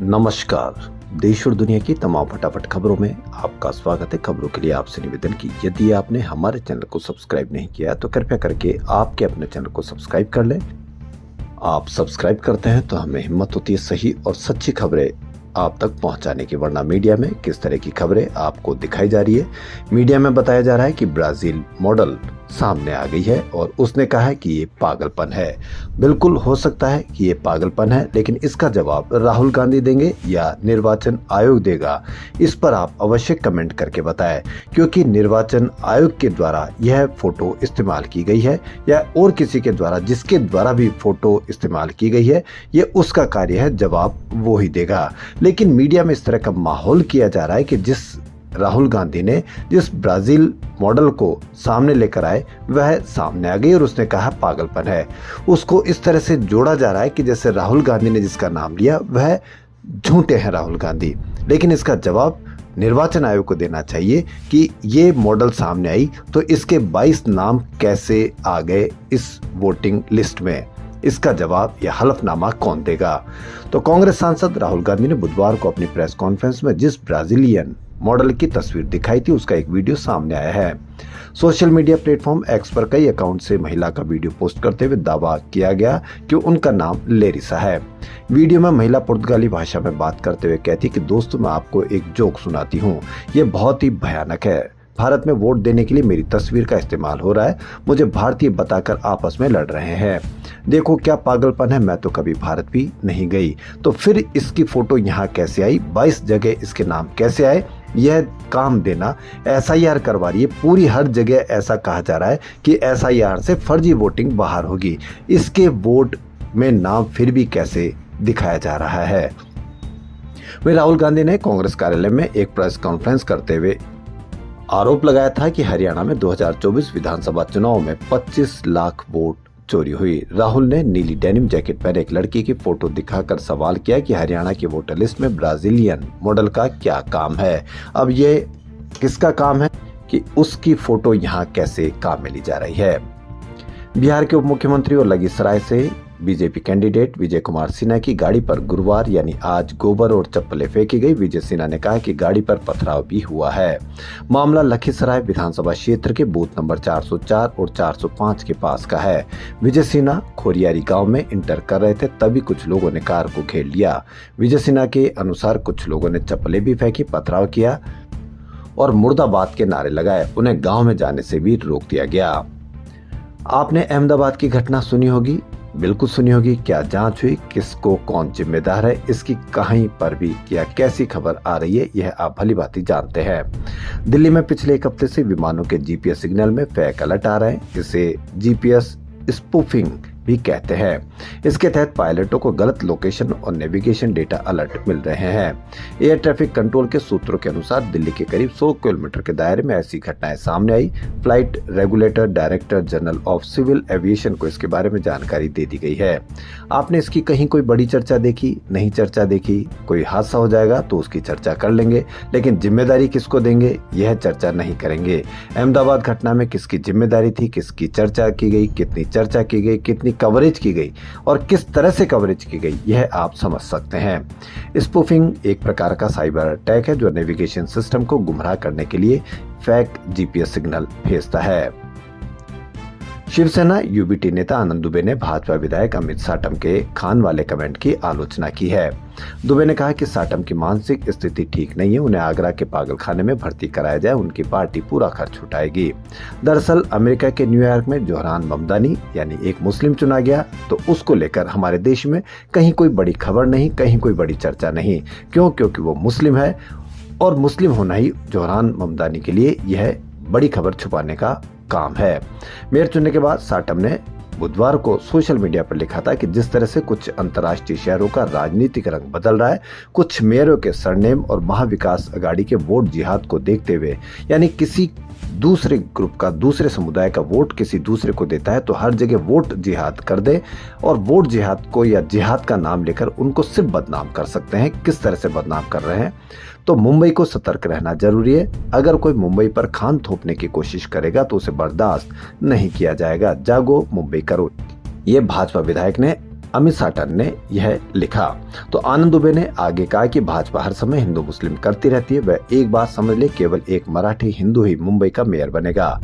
नमस्कार। देश और दुनिया की तमाम फटाफट खबरों में आपका स्वागत है। खबरों के लिए आपसे निवेदन की यदि आपने हमारे चैनल को सब्सक्राइब नहीं किया तो कृपया करके आपके अपने चैनल को सब्सक्राइब कर लें। आप सब्सक्राइब करते हैं तो हमें हिम्मत होती है सही और सच्ची खबरें आप तक पहुंचाने की, वरना मीडिया में किस तरह की खबरें आपको दिखाई जा रही है। मीडिया में बताया जा रहा है कि ब्राजील मॉडल सामने आ गई है और उसने कहा है कि ये पागलपन है। बिल्कुल हो सकता है कि ये पागलपन है, लेकिन इसका जवाब राहुल गांधी देंगे या निर्वाचन आयोग देगा, इस पर आप अवश्य कमेंट करके बताएं, क्योंकि निर्वाचन आयोग के द्वारा यह फोटो इस्तेमाल की गई है या और किसी के द्वारा, जिसके द्वारा भी फोटो इस्तेमाल की गई है, ये उसका कार्य है, जवाब वो ही देगा। लेकिन मीडिया में इस तरह का माहौल किया जा रहा है कि जिस राहुल गांधी ने जिस ब्राजील मॉडल को सामने लेकर आए वह सामने आ गई और उसने कहा पागलपन है। उसको इस तरह से जोड़ा जा रहा है कि जैसे राहुल गांधी ने जिसका नाम लिया वह झूठे हैं राहुल गांधी। लेकिन इसका जवाब निर्वाचन आयोग को देना चाहिए कि ये मॉडल सामने आई तो इसके 22 नाम कैसे आ गए इस वोटिंग लिस्ट में, इसका जवाब या हलफनामा कौन देगा। तो कांग्रेस सांसद राहुल गांधी ने बुधवार को अपनी प्रेस कॉन्फ्रेंस में जिस ब्राजीलियन मॉडल की तस्वीर दिखाई थी उसका एक वीडियो सामने आया है। सोशल मीडिया प्लेटफॉर्म एक्स पर कई अकाउंट से महिला का वीडियो पोस्ट करते हुए दावा किया गया कि उनका नाम लेरिसा है। वीडियो में महिला पुर्तगाली भाषा में बात करते हुए कहती कि दोस्तों, मैं आपको एक जोक सुनाती हूँ, ये बहुत ही भयानक है। भारत में वोट देने के लिए मेरी तस्वीर का इस्तेमाल हो रहा है, मुझे भारतीय बताकर आपस में लड़ रहे हैं। देखो क्या पागलपन है, मैं तो कभी भारत भी नहीं गई, तो फिर इसकी फोटो यहाँ कैसे आई, 22 जगह इसके नाम कैसे आए। यह काम देना SIR करवा रही है, पूरी हर जगह ऐसा कहा जा रहा है कि SIR से फर्जी वोटिंग बाहर होगी, इसके वोट में नाम फिर भी कैसे दिखाया जा रहा है। वहीं राहुल गांधी ने कांग्रेस कार्यालय में एक प्रेस कॉन्फ्रेंस करते हुए आरोप लगाया था कि हरियाणा में 2024 विधानसभा चुनाव में 25 लाख वोट चोरी हुई। राहुल ने नीली डेनिम जैकेट पहने एक लड़की की फोटो दिखाकर सवाल किया कि हरियाणा की वोटर लिस्ट में ब्राजीलियन मॉडल का क्या काम है। अब ये किसका काम है कि उसकी फोटो यहाँ कैसे काम में ली जा रही है। बिहार के उप मुख्यमंत्री और लखीसराय से बीजेपी कैंडिडेट विजय कुमार सिन्हा की गाड़ी पर गुरुवार यानी आज गोबर और चप्पलें फेंकी गई। विजय सिन्हा ने कहा कि गाड़ी पर पथराव भी हुआ है। मामला लखीसराय विधानसभा क्षेत्र के बूथ नंबर 404 और 405 के पास का है। विजय सिन्हा खोरियारी गांव में इंटर कर रहे थे, तभी कुछ लोगों ने कार को घेर लिया। विजय सिन्हा के अनुसार कुछ लोगों ने चप्पलें भी फेंकी, पथराव किया और मुर्दाबाद के नारे लगाए। उन्हें गाँव में जाने से भी रोक दिया गया। आपने अहमदाबाद की घटना सुनी होगी, बिल्कुल सुनी होगी। क्या जांच हुई, किसको कौन जिम्मेदार है, इसकी कहीं पर भी क्या कैसी खबर आ रही है, यह आप भली भांति जानते हैं। दिल्ली में पिछले एक हफ्ते से विमानों के GPS सिग्नल में फेक अलर्ट आ रहे हैं। इसे GPS स्पूफिंग भी कहते हैं। इसके तहत पायलटों को गलत लोकेशन और नेविगेशन डेटा अलर्ट मिल रहे हैं। एयर ट्रैफिक कंट्रोल के सूत्रों के अनुसार दिल्ली के करीब 100 किलोमीटर के दायरे में ऐसी घटनाएं सामने आई। Flight regulator director general of civil aviation को इसके बारे में जानकारी दे दी गई है। आपने इसकी कहीं कोई बड़ी चर्चा देखी? नहीं चर्चा देखी। कोई हादसा हो जाएगा तो उसकी चर्चा कर लेंगे, लेकिन जिम्मेदारी किसको देंगे यह चर्चा नहीं करेंगे। अहमदाबाद घटना में किसकी जिम्मेदारी थी, किसकी चर्चा की गई, कितनी चर्चा की गई, कितनी कवरेज की गई और किस तरह से कवरेज की गई, यह आप समझ सकते हैं। स्पूफिंग एक प्रकार का साइबर अटैक है जो नेविगेशन सिस्टम को गुमराह करने के लिए फेक GPS सिग्नल भेजता है। शिवसेना UBT नेता आनंद दुबे ने भाजपा विधायक अमित साटम के खान वाले कमेंट की आलोचना की है। दुबे ने कहा कि साटम की मानसिक स्थिति ठीक नहीं है, उन्हें आगरा के पागलखाने में भर्ती कराया जाए, उनकी पार्टी पूरा खर्च उठाएगी। दरअसल अमेरिका के न्यूयॉर्क में जोहरान ममदानी यानी एक मुस्लिम चुना गया, तो उसको लेकर हमारे देश में कहीं कोई बड़ी खबर नहीं, कहीं कोई बड़ी चर्चा नहीं। क्यों? क्योंकि वो मुस्लिम है और मुस्लिम होना ही जोहरान ममदानी के लिए यह बड़ी खबर छुपाने का काम है। मेयर चुनने के बाद साटम ने बुधवार को सोशल मीडिया पर लिखा था कि जिस तरह से कुछ अंतर्राष्ट्रीय शहरों का राजनीतिक रंग बदल रहा है, कुछ मेयरों के सरनेम और महाविकास अघाड़ी के वोट जिहाद को देखते हुए, यानी किसी दूसरे ग्रुप का, दूसरे समुदाय का वोट किसी दूसरे को देता है तो हर जगह वोट जिहाद कर दे और वोट जिहाद को या जिहाद का नाम लेकर उनको सिर्फ बदनाम कर सकते हैं। किस तरह से बदनाम कर रहे हैं? तो मुंबई को सतर्क रहना जरूरी है। अगर कोई मुंबई पर खान थोपने की कोशिश करेगा तो उसे बर्दाश्त नहीं किया जाएगा। जागो मुंबई करो, ये भाजपा विधायक ने अमित साटन ने यह लिखा। तो आनंद दुबे ने आगे कहा कि भाजपा हर समय हिंदू मुस्लिम करती रहती है, वह एक बात समझ ले, केवल एक मराठी हिंदू ही मुंबई का मेयर बनेगा।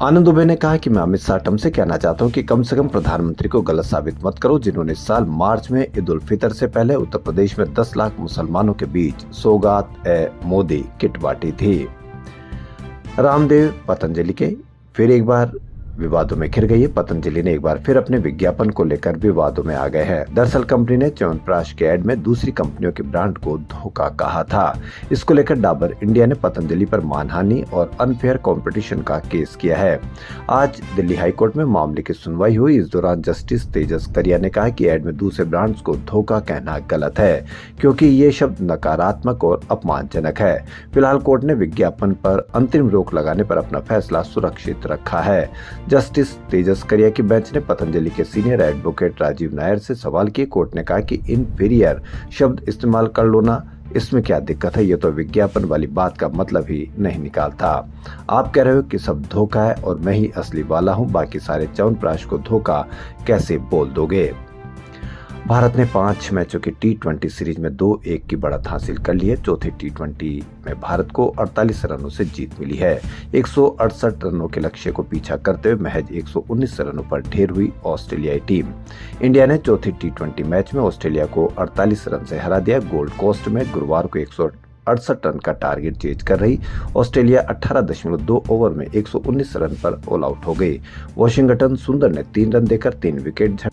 आनंद दुबे ने कहा कि मैं अमित साटम से कहना चाहता हूं कि कम से कम प्रधानमंत्री को गलत साबित मत करो, जिन्होंने इस साल मार्च में ईद उल फितर से पहले उत्तर प्रदेश में 10 लाख मुसलमानों के बीच सौगात ए मोदी किट बांटी थी। रामदेव पतंजलि के फिर एक बार विवादों में घिर गई है। पतंजलि ने एक बार फिर अपने विज्ञापन को लेकर विवादों में आ गए हैं। दरअसल कंपनी ने च्यवनप्राश के ऐड में दूसरी कंपनियों के ब्रांड को धोखा कहा था। इसको लेकर डाबर इंडिया ने पतंजलि पर मानहानि और अनफेयर कंपटीशन का केस किया है। आज दिल्ली हाईकोर्ट में मामले की सुनवाई हुई। इस दौरान जस्टिस तेजस करिया ने कहा कि ऐड में दूसरे ब्रांड्स को धोखा कहना गलत है, क्योंकि ये शब्द नकारात्मक और अपमानजनक है। फिलहाल कोर्ट ने विज्ञापन पर अंतरिम रोक लगाने पर अपना फैसला सुरक्षित रखा है। जस्टिस तेजस करिया की बेंच ने पतंजलि के सीनियर एडवोकेट राजीव नायर से सवाल किए। कोर्ट ने कहा कि इनफीरियर शब्द इस्तेमाल कर लो ना, इसमें क्या दिक्कत है, ये तो विज्ञापन वाली बात का मतलब ही नहीं निकालता। आप कह रहे हो कि सब धोखा है और मैं ही असली वाला हूं, बाकी सारे च्यवनप्राश को धोखा कैसे बोल दोगे। भारत ने 5 मैचों की T20 सीरीज में 2-1 की बढ़त हासिल कर ली है। चौथे T20 में भारत को 48 रनों से जीत मिली है। 168 रनों के लक्ष्य को पीछा करते हुए महज 119 रनों पर ढेर हुई ऑस्ट्रेलियाई टीम। इंडिया ने चौथे T20 मैच में ऑस्ट्रेलिया को 48 रन से हरा दिया। गोल्ड कोस्ट में गुरुवार को 168 रन का टारगेट चेज कर रही ऑस्ट्रेलिया 18.2 ओवर में 119 रन पर ऑल आउट हो गई। वॉशिंगटन सुंदर ने 3 रन देकर 3 विकेट।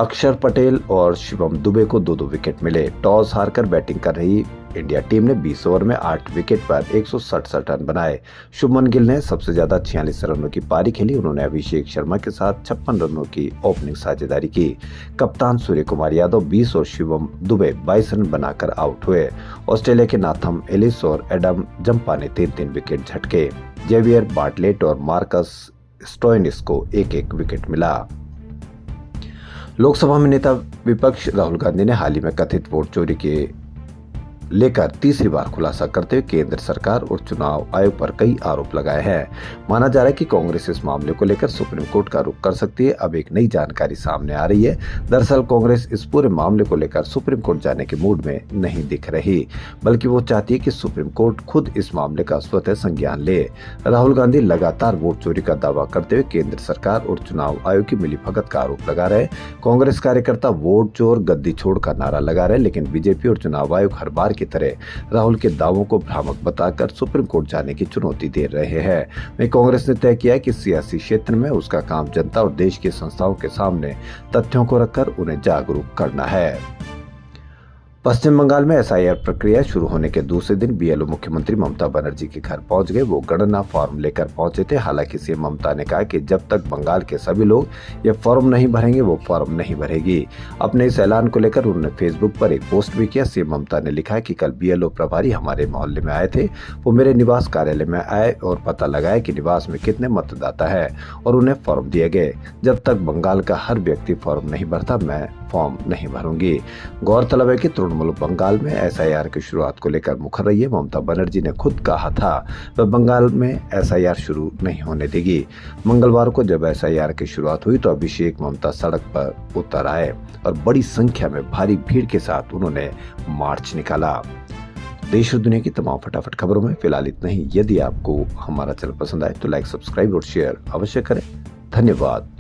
अक्षर पटेल और शिवम दुबे को 2-2 विकेट मिले। टॉस हारकर बैटिंग कर रही इंडिया टीम ने 20 ओवर में 8 विकेट पर 167 रन बनाए। शुभमन गिल ने सबसे ज्यादा 46 रनों की पारी खेली। उन्होंने अभिषेक शर्मा के साथ 56 रनों की ओपनिंग साझेदारी की। कप्तान सूर्य कुमार यादव 20 और शिवम दुबे 22 रन बनाकर आउट हुए। ऑस्ट्रेलिया के नाथम एलिस और एडम जंपा ने 3-3 विकेट झटके। जेवियर बार्टलेट और मार्कस स्टोइनिस को 1-1 विकेट मिला। लोकसभा में नेता विपक्ष राहुल गांधी ने हाल ही में कथित वोट चोरी के लेकर तीसरी बार खुलासा करते हुए केंद्र सरकार और चुनाव आयोग पर कई आरोप लगाए हैं। माना जा रहा है कि कांग्रेस इस मामले को लेकर सुप्रीम कोर्ट का रुख कर सकती है। अब एक नई जानकारी सामने आ रही है। दरअसल कांग्रेस इस पूरे मामले को लेकर सुप्रीम कोर्ट जाने के मूड में नहीं दिख रही, बल्कि वो चाहती है कि सुप्रीम कोर्ट खुद इस मामले का स्वतः संज्ञान ले। राहुल गांधी लगातार वोट चोरी का दावा करते हुए केंद्र सरकार और चुनाव आयोग की मिलीभगत का आरोप लगा रहे। कांग्रेस कार्यकर्ता वोट चोर गद्दी छोड़ का नारा लगा रहे, लेकिन बीजेपी और चुनाव आयोग हर बार की तरह राहुल के दावों को भ्रामक बताकर सुप्रीम कोर्ट जाने की चुनौती दे रहे हैं। वहीं कांग्रेस ने तय किया कि सियासी क्षेत्र में उसका काम जनता और देश की संस्थाओं के सामने तथ्यों को रखकर उन्हें जागरूक करना है। पश्चिम बंगाल में एसआईआर प्रक्रिया शुरू होने के दूसरे दिन बीएलओ मुख्यमंत्री ममता बनर्जी के घर पहुंच गए। वो गणना फॉर्म लेकर पहुंचे थे। हालांकि सीएम ममता ने कहा कि जब तक बंगाल के सभी लोग ये फॉर्म नहीं भरेंगे वो फॉर्म नहीं भरेगी। अपने इस ऐलान को लेकर उन्होंने फेसबुक पर एक पोस्ट भी किया। सीएम ममता ने लिखा कि कल बीएलओ प्रभारी हमारे मोहल्ले में आए थे। वो मेरे निवास कार्यालय में आए और पता लगाया कि निवास में कितने मतदाता है और उन्हें फॉर्म दिए गए। जब तक बंगाल का हर व्यक्ति फॉर्म नहीं भरता मैं फॉर्म नहीं भरूंगी। गौरतलब है कि तृणमूल बंगाल में एसआईआर की शुरुआत को लेकर मुखर रही है। ममता बनर्जी ने खुद कहा था वह बंगाल में एसआईआर शुरू नहीं होने देगी। मंगलवार को जब एसआईआर की शुरुआत हुई तो अभिषेक ममता सड़क पर उतर आए और बड़ी संख्या में भारी भीड़ के साथ उन्होंने मार्च निकाला। देश और दुनिया की तमाम फटाफट खबरों में फिलहाल इतना ही। यदि आपको हमारा चैनल पसंद आए तो लाइक, सब्सक्राइब और शेयर अवश्य करें। धन्यवाद।